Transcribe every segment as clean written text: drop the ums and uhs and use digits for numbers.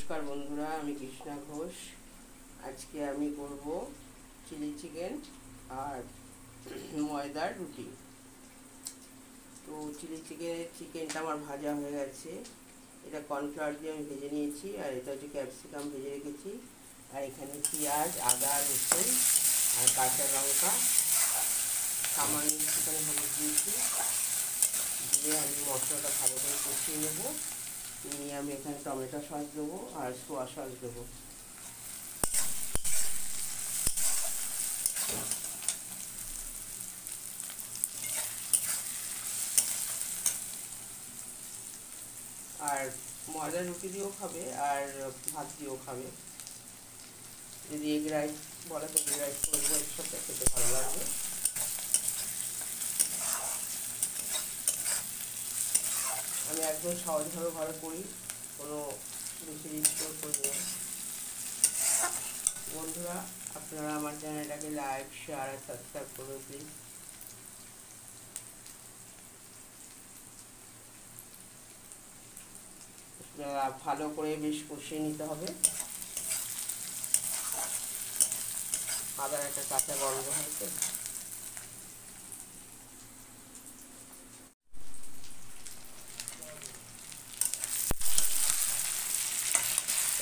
নমস্কার বন্ধুরা, আমি কৃষ্ণা ঘোষ। আজকে আমি করব চিলি চিকেন আর ময়দার রুটি। তো চিকেনটা আমার ভাজা হয়ে গেছে। এটা কর্নফ্লাওয়ার দিয়ে আমি ভেজে নিয়েছি, আর এটা হচ্ছে ক্যাপসিকাম ভেজে রেখেছি, আর এখানে পেঁয়াজ, আদা, রসুন আর কাঁচা লঙ্কা, সামান্য একটুখানি হলুদ দিয়েছি। দিয়ে আমি মশলাটা ভালো করে কষিয়ে নেবো। নিয়ে আমি এখানে টমেটো সস দেবো আর সোয়া সস দেবো। আর ময়দার রুটি দিয়েও খাবে আর ভাত দিয়েও খাবে। যদি এগ রাইস বলে তো এগ রাইস করবো, এর সাথে খেতে ভালো লাগবে। আমি একদম সহজভাবে ঘরে করি, কোনো বেশি রিস্ক করি না। বন্ধুরা, আপনারা আমার চ্যানেলটাকে লাইক, শেয়ার আর সাবস্ক্রাইব করবেন প্লিজ। ভালো করে বেশ কষিয়ে নিতে হবে। আদার একটা কাঁচা গন্ধ হয়েছে।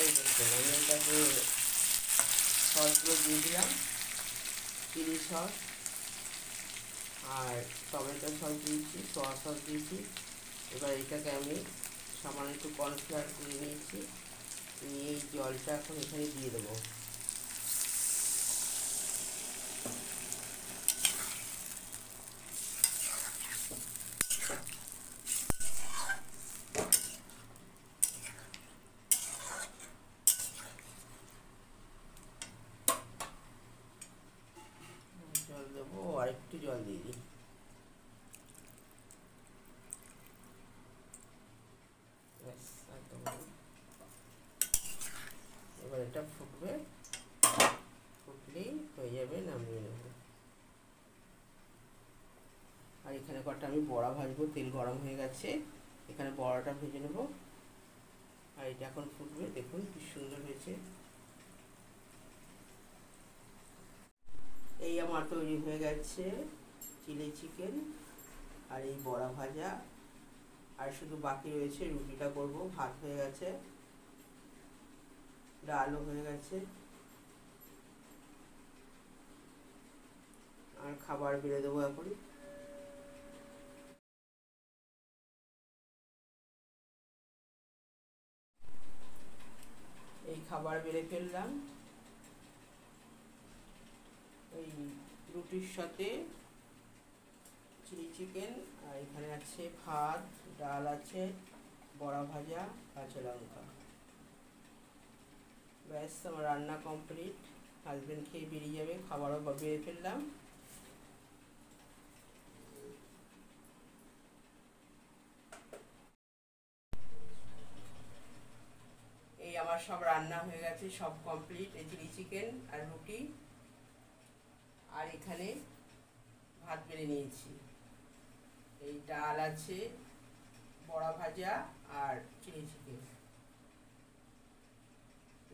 এই দেখুন, আমি এটাকে সসগুলো দিয়ে দিলাম, চিলি সস আর টমেটো সস দিয়েছি, সোয়া সস দিয়েছি। এবার এটাকে আমি সামান্য একটু কর্নফ্লাওয়ার করে নিয়েছি, নিয়ে এই জলটা এখন এখানে দিয়ে দেবো। জল দেবো, আর একটু জল দিয়ে দিই। এবার এটা ফুটবে, ফুটলেই হয়ে যাবে, নামিয়ে নেব। আর এখানে কটা আমি বড়া ভাজবো, তেল গরম হয়ে গেছে, এখানে বড়াটা ভেজে নেব। আর এটা এখন ফুটবে, দেখুন কি সুন্দর হয়েছে। এই আমার তৈরি হয়ে গেছে চিলি চিকেন আর এই বড়া ভাজা। আর শুধু বাকি রয়েছে রুটিটা করব। ভাত হয়ে গেছে, ডালও হয়ে গেছে, আর খাবার বেড়ে দেবো এখন। এই খাবার বেড়ে ফেললাম। এই রুটির সাথে চিলি চিকেন, আর এখানে আছে ভাত, ডাল আছে, বড়া ভাজা, কাঁচা লঙ্কা। ব্যাস, আমার রান্না কমপ্লিট। হাজব্যান্ড খেয়ে বেরিয়ে যাবে, খাবারও বেড়ে ফেললাম। এই আমার সব রান্না হয়ে গেছে, সব কমপ্লিট। এই চিলি চিকেন আর রুটি, আর এখানে ভাত বেড়ে নিয়েছি। এই ডাল আছে, বড়া ভাজা আর চিলি চিকেন।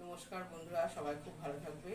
নমস্কার বন্ধুরা, সবাই খুব ভালো থাকবে।